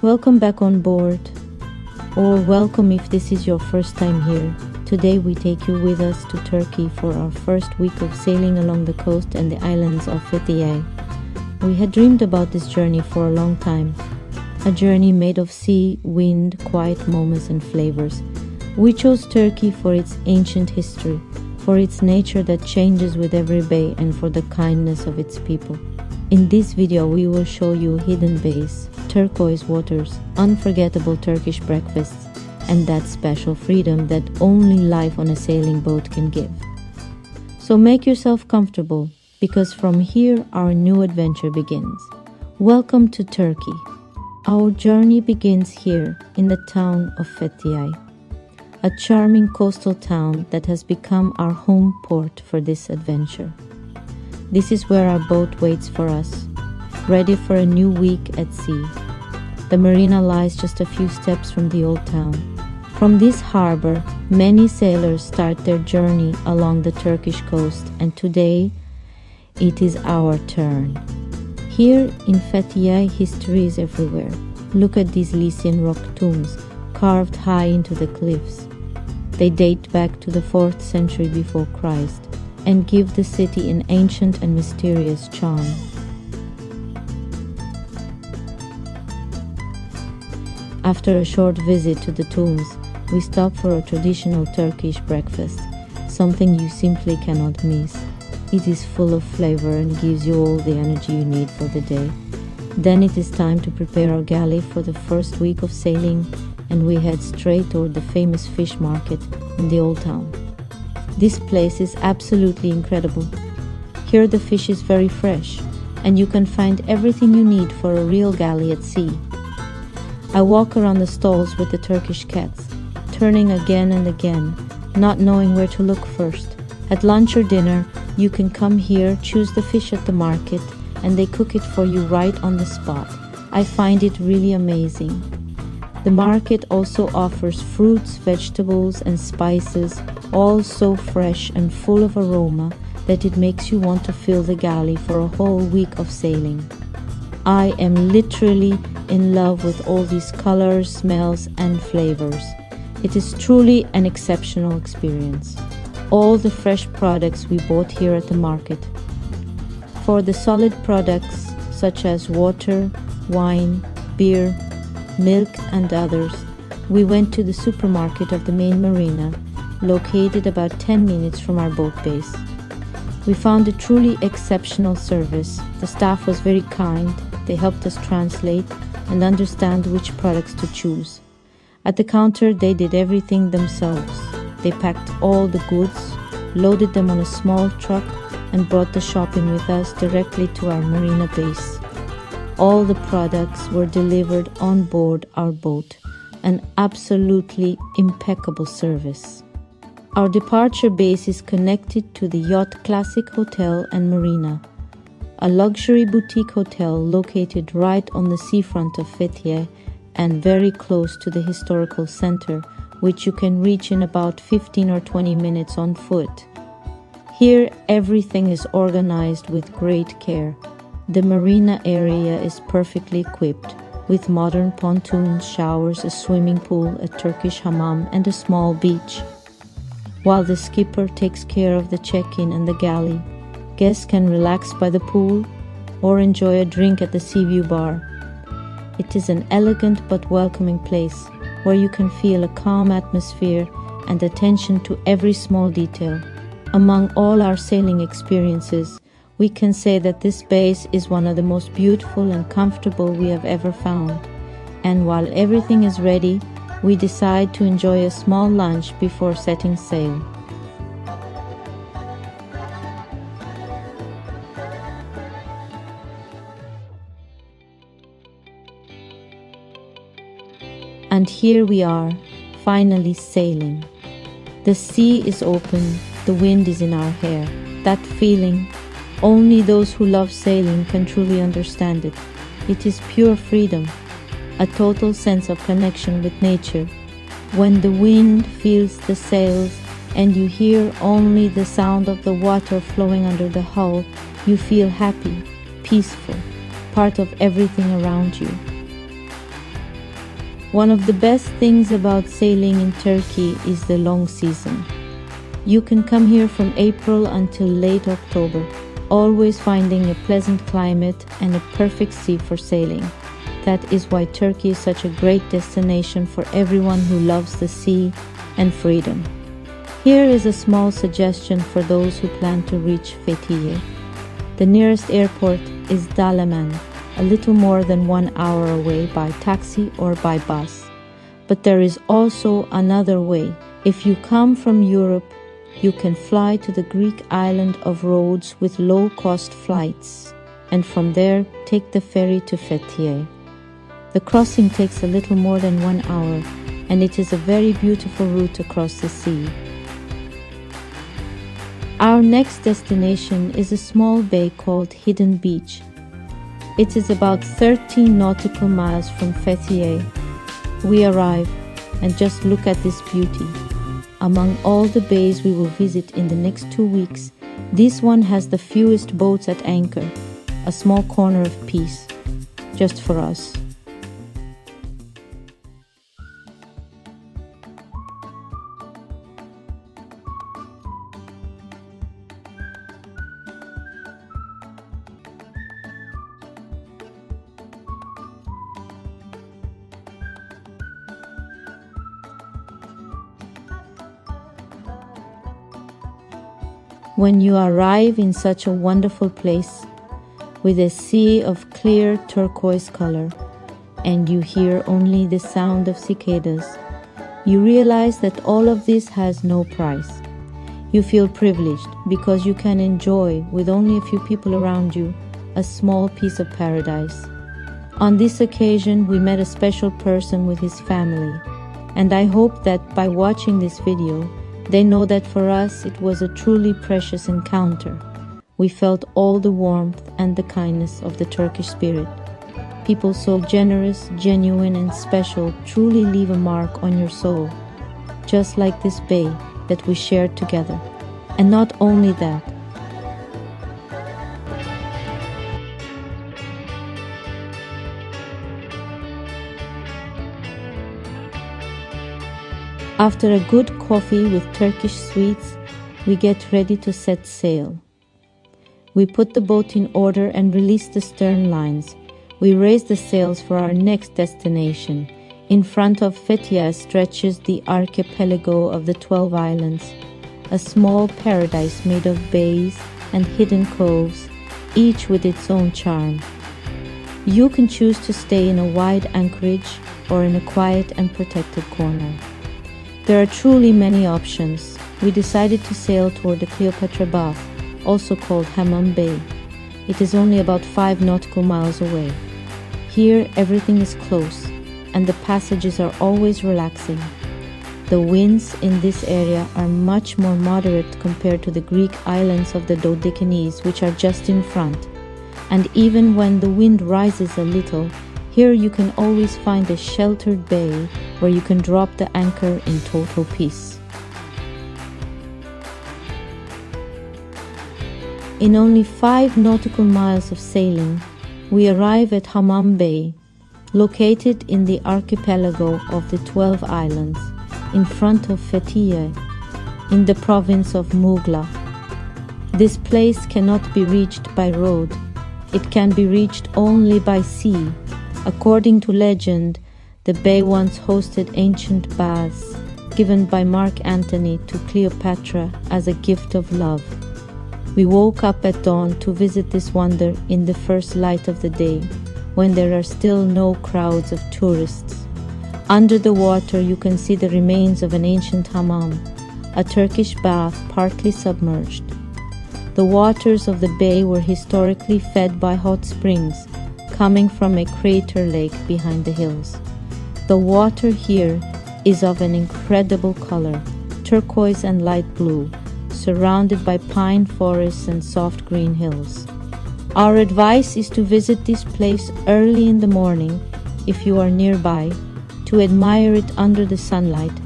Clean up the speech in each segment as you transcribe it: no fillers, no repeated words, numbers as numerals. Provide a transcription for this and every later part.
Welcome back on board, or welcome if this is your first time here. Today we take you with us to Turkey for our first week of sailing along the coast and the islands of Fethiye. We had dreamed about this journey for a long time, a journey made of sea, wind, quiet moments and flavors. We chose Turkey for its ancient history, for its nature that changes with every bay, and for the kindness of its people. In this video we will show you hidden bays, turquoise waters, unforgettable Turkish breakfasts, and that special freedom that only life on a sailing boat can give. So make yourself comfortable, because from here our new adventure begins. Welcome to Turkey. Our journey begins here in the town of Fethiye, a charming coastal town that has become our home port for this adventure. This is where our boat waits for us, ready for a new week at sea. The Marina lies just a few steps from the old town. From this harbor, many sailors start their journey along the Turkish coast, and today it is our turn. Here in Fethiye, history is everywhere. Look at these Lycian rock tombs carved high into the cliffs. They date back to the 4th century before Christ and give the city an ancient and mysterious charm. After a short visit to the tombs, we stop for a traditional Turkish breakfast, something you simply cannot miss. It is full of flavor and gives you all the energy you need for the day. Then it is time to prepare our galley for the first week of sailing, and we head straight toward the famous fish market in the old town. This place is absolutely incredible. Here the fish is very fresh, and you can find everything you need for a real galley at sea. I walk around the stalls with the Turkish cats, turning again and again, not knowing where to look first. At lunch or dinner, you can come here, choose the fish at the market, and they cook it for you right on the spot. I find it really amazing. The market also offers fruits, vegetables, and spices, all so fresh and full of aroma that it makes you want to fill the galley for a whole week of sailing. I am literally in love with all these colors, smells, and flavors. It is truly an exceptional experience. All the fresh products we bought here at the market. For the solid products such as water, wine, beer, milk, and others, we went to the supermarket of the main marina, located about 10 minutes from our boat base. We found a truly exceptional service. The staff was very kind. They helped us translate and understand which products to choose. At the counter, they did everything themselves. They packed all the goods, loaded them on a small truck, and brought the shopping with us directly to our marina base. All the products were delivered on board our boat, an absolutely impeccable service. Our departure base is connected to the Yacht Classic Hotel and Marina, a luxury boutique hotel located right on the seafront of Fethiye and very close to the historical center, which you can reach in about 15 or 20 minutes on foot. Here, everything is organized with great care. The marina area is perfectly equipped with modern pontoons, showers, a swimming pool, a Turkish hammam, and a small beach. While the skipper takes care of the check-in and the galley, guests can relax by the pool or enjoy a drink at the Seaview bar. It is an elegant but welcoming place where you can feel a calm atmosphere and attention to every small detail. Among all our sailing experiences, we can say that this base is one of the most beautiful and comfortable we have ever found. And while everything is ready, we decide to enjoy a small lunch before setting sail. And here we are, finally sailing. The sea is open, the wind is in our hair. That feeling, only those who love sailing can truly understand it. It is pure freedom, a total sense of connection with nature. When the wind fills the sails and you hear only the sound of the water flowing under the hull, you feel happy, peaceful, part of everything around you. One of the best things about sailing in Turkey is the long season. You can come here from April until late October, always finding a pleasant climate and a perfect sea for sailing. That is why Turkey is such a great destination for everyone who loves the sea and freedom. Here is a small suggestion for those who plan to reach Fethiye. The nearest airport is Dalaman, a little more than 1 hour away by taxi or by bus. But there is also another way. If you come from Europe, you can fly to the Greek island of Rhodes with low-cost flights, and from there take the ferry to Fethiye. The crossing takes a little more than 1 hour, and it is a very beautiful route across the sea. Our next destination is a small bay called Hidden Beach. It is about 13 nautical miles from Fethiye. We arrive and just look at this beauty. Among all the bays we will visit in the next 2 weeks, this one has the fewest boats at anchor, a small corner of peace, just for us. When you arrive in such a wonderful place, with a sea of clear turquoise color, and you hear only the sound of cicadas, you realize that all of this has no price. You feel privileged because you can enjoy, with only a few people around you, a small piece of paradise. On this occasion, we met a special person with his family, and I hope that by watching this video, they know that for us it was a truly precious encounter. We felt all the warmth and the kindness of the Turkish spirit. People so generous, genuine and special truly leave a mark on your soul, just like this bay that we shared together. And not only that, after a good coffee with Turkish sweets, we get ready to set sail. We put the boat in order and release the stern lines. We raise the sails for our next destination. In front of Fethiye stretches the archipelago of the 12 islands, a small paradise made of bays and hidden coves, each with its own charm. You can choose to stay in a wide anchorage or in a quiet and protected corner. There are truly many options. We decided to sail toward the Cleopatra bath, also called Hammam Bay. It is only about 5 nautical miles away. Here everything is close, and the passages are always relaxing. The winds in this area are much more moderate compared to the Greek islands of the Dodecanese, which are just in front. And even when the wind rises a little, here you can always find a sheltered bay where you can drop the anchor in total peace. In only 5 nautical miles of sailing, we arrive at Hammam Bay, located in the archipelago of the 12 islands, in front of Fethiye, in the province of Mughla. This place cannot be reached by road. It can be reached only by sea. According to legend, the bay once hosted ancient baths given by Mark Antony to Cleopatra as a gift of love. We woke up at dawn to visit this wonder in the first light of the day, when there are still no crowds of tourists. Under the water you can see the remains of an ancient hammam, a Turkish bath partly submerged. The waters of the bay were historically fed by hot springs, coming from a crater lake behind the hills. The water here is of an incredible color, turquoise and light blue, surrounded by pine forests and soft green hills. Our advice is to visit this place early in the morning, if you are nearby, to admire it under the sunlight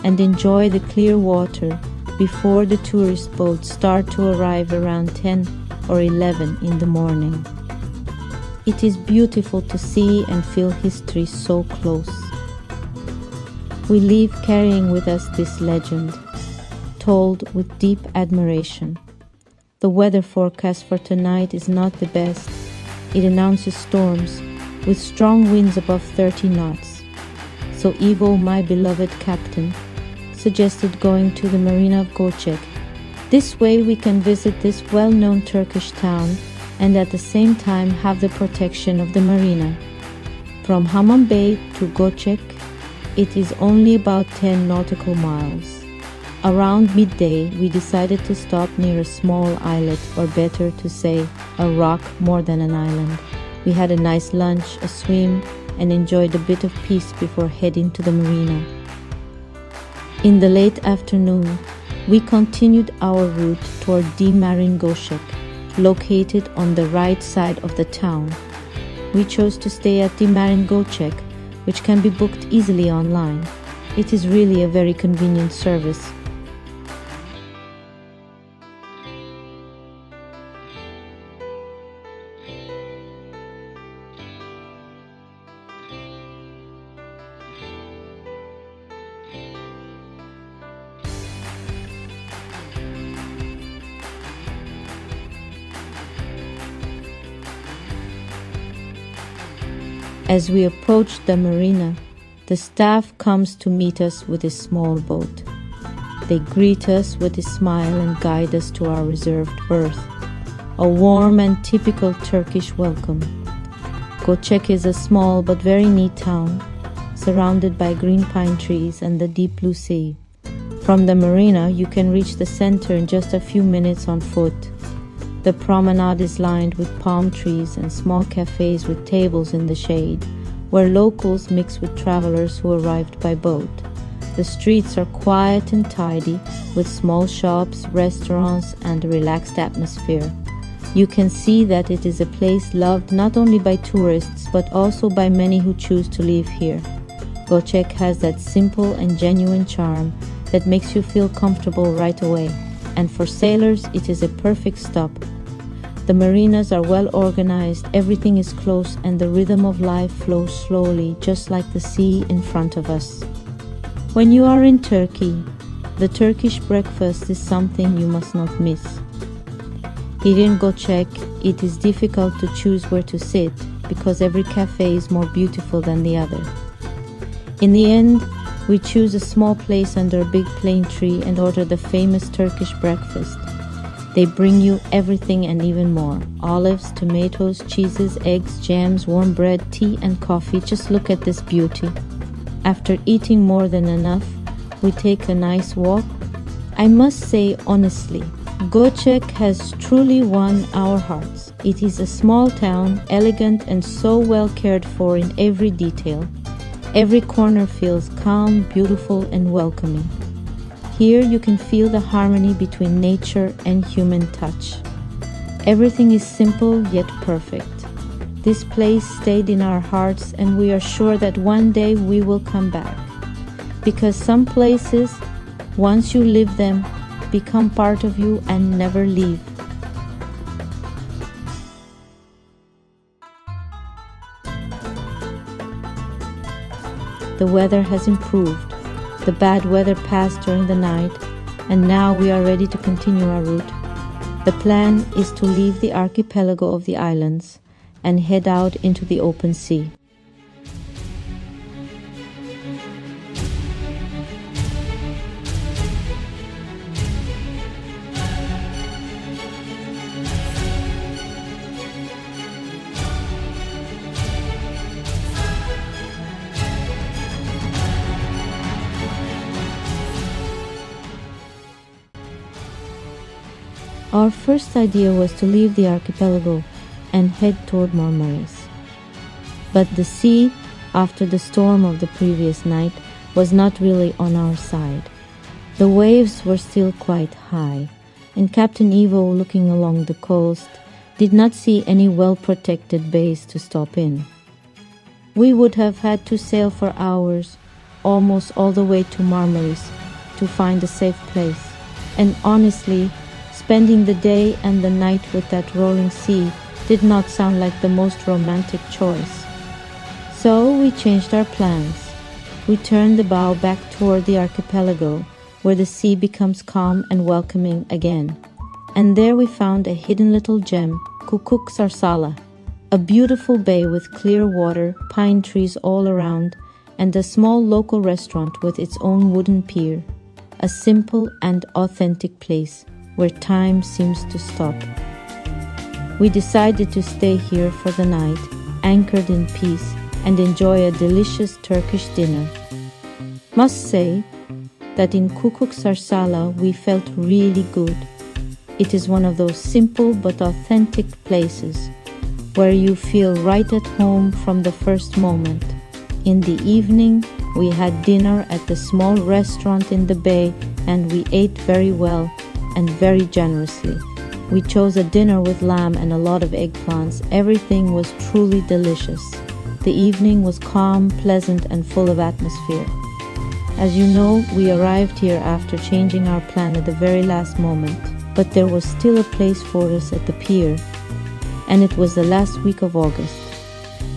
and enjoy the clear water before the tourist boats start to arrive around 10 or 11 in the morning. It is beautiful to see and feel history so close. We leave carrying with us this legend, told with deep admiration. The weather forecast for tonight is not the best. It announces storms with strong winds above 30 knots. So Ivo, my beloved captain, suggested going to the Marina of Gocek. This way we can visit this well-known Turkish town and at the same time have the protection of the Marina. From Hamam Bay to Gocek, it is only about 10 nautical miles. Around midday, we decided to stop near a small islet, or better to say, a rock more than an island. We had a nice lunch, a swim, and enjoyed a bit of peace before heading to the marina. In the late afternoon, we continued our route toward the Marina Gocek, located on the right side of the town. We chose to stay at the Marina Gocek, which can be booked easily online. It is really a very convenient service. As we approach the marina, the staff comes to meet us with a small boat. They greet us with a smile and guide us to our reserved berth. A warm and typical Turkish welcome. Gocek is a small but very neat town, surrounded by green pine trees and the deep blue sea. From the marina, you can reach the center in just a few minutes on foot. The promenade is lined with palm trees and small cafes with tables in the shade, where locals mix with travelers who arrived by boat. The streets are quiet and tidy, with small shops, restaurants, and a relaxed atmosphere. You can see that it is a place loved not only by tourists, but also by many who choose to live here. Gocek has that simple and genuine charm that makes you feel comfortable right away, and for sailors it is a perfect stop. The marinas are well organized, everything is close, and the rhythm of life flows slowly, just like the sea in front of us. When you are in Turkey, the Turkish breakfast is something you must not miss. Here in Gocek, it is difficult to choose where to sit because every cafe is more beautiful than the other. In the end, we choose a small place under a big plane tree and order the famous Turkish breakfast. They bring you everything and even more. Olives, tomatoes, cheeses, eggs, jams, warm bread, tea and coffee. Just look at this beauty. After eating more than enough, we take a nice walk. I must say honestly, Gocek has truly won our hearts. It is a small town, elegant and so well cared for in every detail. Every corner feels calm, beautiful and welcoming. Here you can feel the harmony between nature and human touch. Everything is simple yet perfect. This place stayed in our hearts and we are sure that one day we will come back. Because some places, once you live them, become part of you and never leave. The weather has improved. The bad weather passed during the night, and now we are ready to continue our route. The plan is to leave the archipelago of the islands and head out into the open sea. Our first idea was to leave the archipelago and head toward Marmaris. But the sea, after the storm of the previous night, was not really on our side. The waves were still quite high, and Captain Ivo, looking along the coast, did not see any well-protected bays to stop in. We would have had to sail for hours, almost all the way to Marmaris, to find a safe place, and honestly, spending the day and the night with that rolling sea did not sound like the most romantic choice. So we changed our plans. we turned the bow back toward the archipelago, where the sea becomes calm and welcoming again. And there we found a hidden little gem, Kucuk Sarsala, a beautiful bay with clear water, pine trees all around, and a small local restaurant with its own wooden pier. A simple and authentic place where time seems to stop. We decided to stay here for the night, anchored in peace, and enjoy a delicious Turkish dinner. Must say that in Kucuk Sarsala we felt really good. It is one of those simple but authentic places where you feel right at home from the first moment. In the evening, we had dinner at the small restaurant in the bay, and we ate very well and very generously. We chose a dinner with lamb and a lot of eggplants. Everything was truly delicious. The evening was calm, pleasant, and full of atmosphere. As you know, we arrived here after changing our plan at the very last moment, but there was still a place for us at the pier, and it was the last week of August.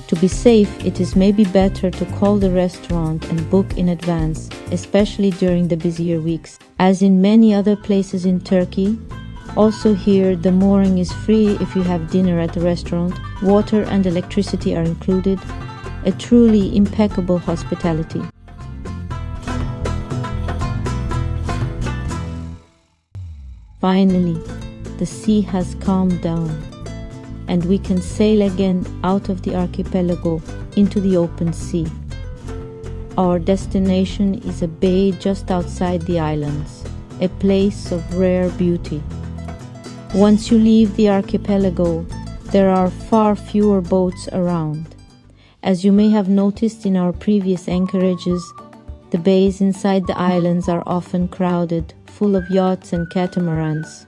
To be safe, it is maybe better to call the restaurant and book in advance, especially during the busier weeks. As in many other places in Turkey, also here the mooring is free if you have dinner at the restaurant. Water and electricity are included. A truly impeccable hospitality. Finally, the sea has calmed down, and we can sail again out of the archipelago into the open sea. Our destination is a bay just outside the islands, a place of rare beauty. Once you leave the archipelago, there are far fewer boats around. As you may have noticed in our previous anchorages, the bays inside the islands are often crowded, full of yachts and catamarans.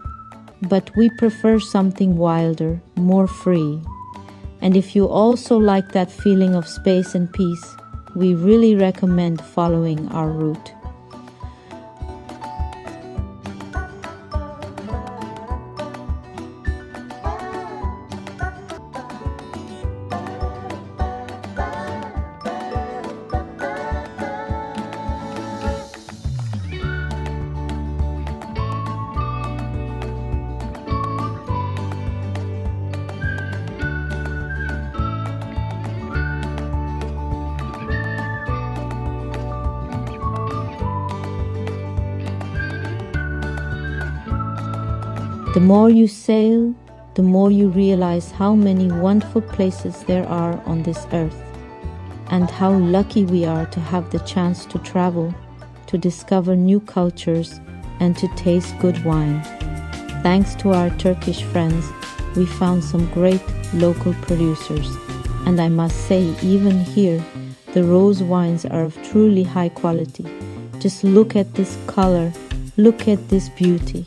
But we prefer something wilder, more free. And if you also like that feeling of space and peace, we really recommend following our route. The more you sail, the more you realize how many wonderful places there are on this earth, and how lucky we are to have the chance to travel, to discover new cultures, and to taste good wine. Thanks to our Turkish friends, we found some great local producers, and I must say, even here, the rose wines are of truly high quality. Just look at this color, look at this beauty.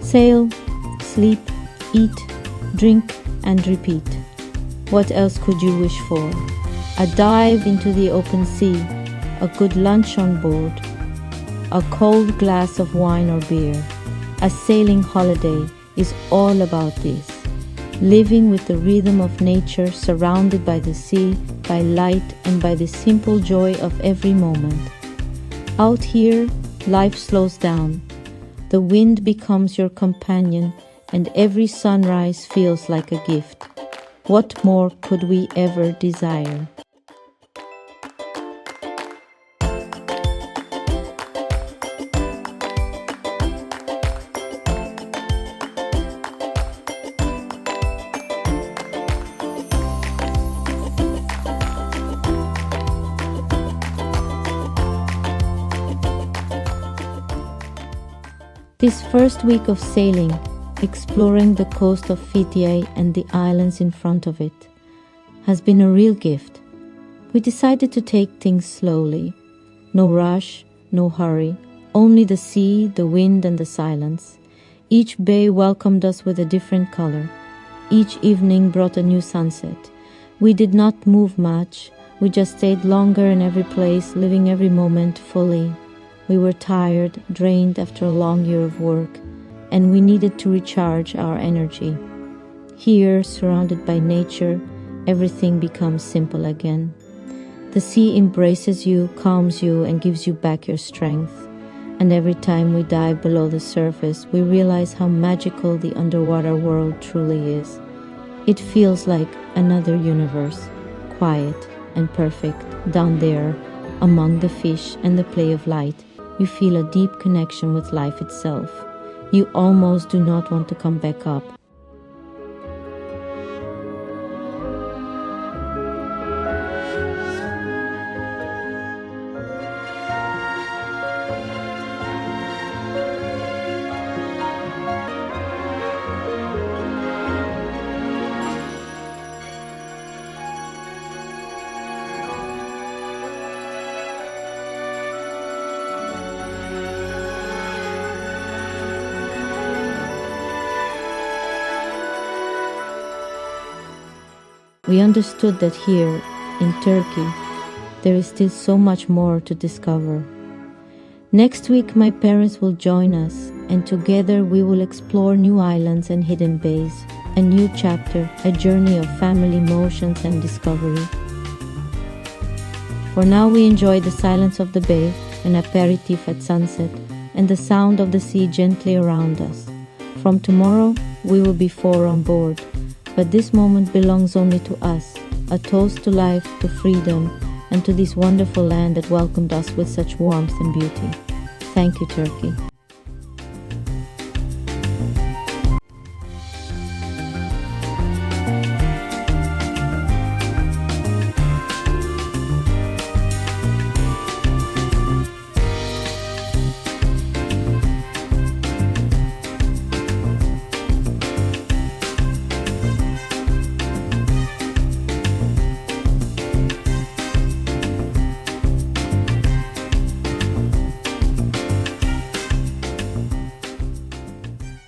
Sail, sleep, eat, drink, and repeat. What else could you wish for? A dive into the open sea, a good lunch on board, a cold glass of wine or beer. A sailing holiday is all about this. Living with the rhythm of nature, surrounded by the sea, by light, and by the simple joy of every moment. Out here, life slows down. The wind becomes your companion, and every sunrise feels like a gift. What more could we ever desire? This first week of sailing, exploring the coast of Fethiye and the islands in front of it, has been a real gift. We decided to take things slowly. No rush, no hurry, only the sea, the wind, and the silence. Each bay welcomed us with a different color. Each evening brought a new sunset. We did not move much. We just stayed longer in every place, living every moment fully. We were tired, drained after a long year of work, and we needed to recharge our energy. Here, surrounded by nature, everything becomes simple again. The sea embraces you, calms you, and gives you back your strength. And every time we dive below the surface, we realize how magical the underwater world truly is. It feels like another universe, quiet and perfect. Down there, among the fish and the play of light, you feel a deep connection with life itself. You almost do not want to come back up. We understood that here, in Turkey, there is still so much more to discover. Next week, my parents will join us, and together we will explore new islands and hidden bays, a new chapter, a journey of family emotions and discovery. For now, we enjoy the silence of the bay, an aperitif at sunset, and the sound of the sea gently around us. From tomorrow, we will be four on board. But this moment belongs only to us, a toast to life, to freedom, and to this wonderful land that welcomed us with such warmth and beauty. Thank you, Turkey.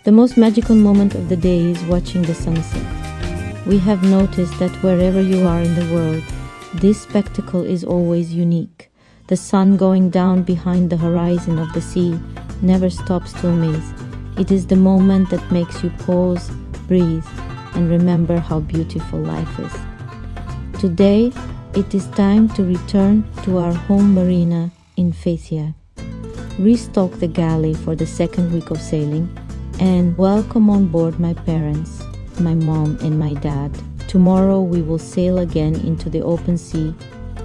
The most magical moment of the day is watching the sunset. We have noticed that wherever you are in the world, this spectacle is always unique. The sun going down behind the horizon of the sea never stops to amaze. It is the moment that makes you pause, breathe, and remember how beautiful life is. Today, it is time to return to our home marina in Fethiye, restock the galley for the second week of sailing, and welcome on board my parents, my mom and my dad. Tomorrow we will sail again into the open sea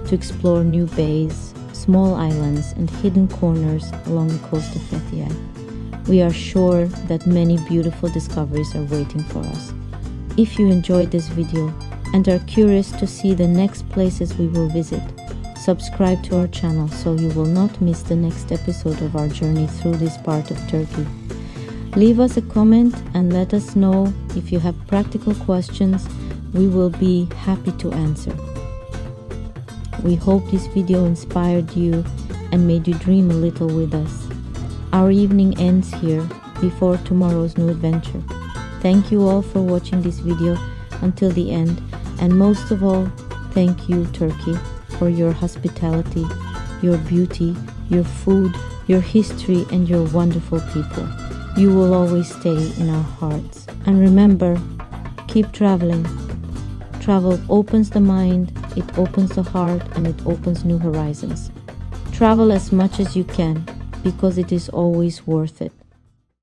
to explore new bays, small islands and hidden corners along the coast of Fethiye. We are sure that many beautiful discoveries are waiting for us. If you enjoyed this video and are curious to see the next places we will visit, subscribe to our channel so you will not miss the next episode of our journey through this part of Turkey. Leave us a comment and let us know if you have practical questions. We will be happy to answer. We hope this video inspired you and made you dream a little with us. Our evening ends here before tomorrow's new adventure. Thank you all for watching this video until the end, and most of all, thank you, Turkey, for your hospitality, your beauty, your food, your history, and your wonderful people. You will always stay in our hearts. And remember, keep traveling. Travel opens the mind, it opens the heart, and it opens new horizons. Travel as much as you can, because it is always worth it.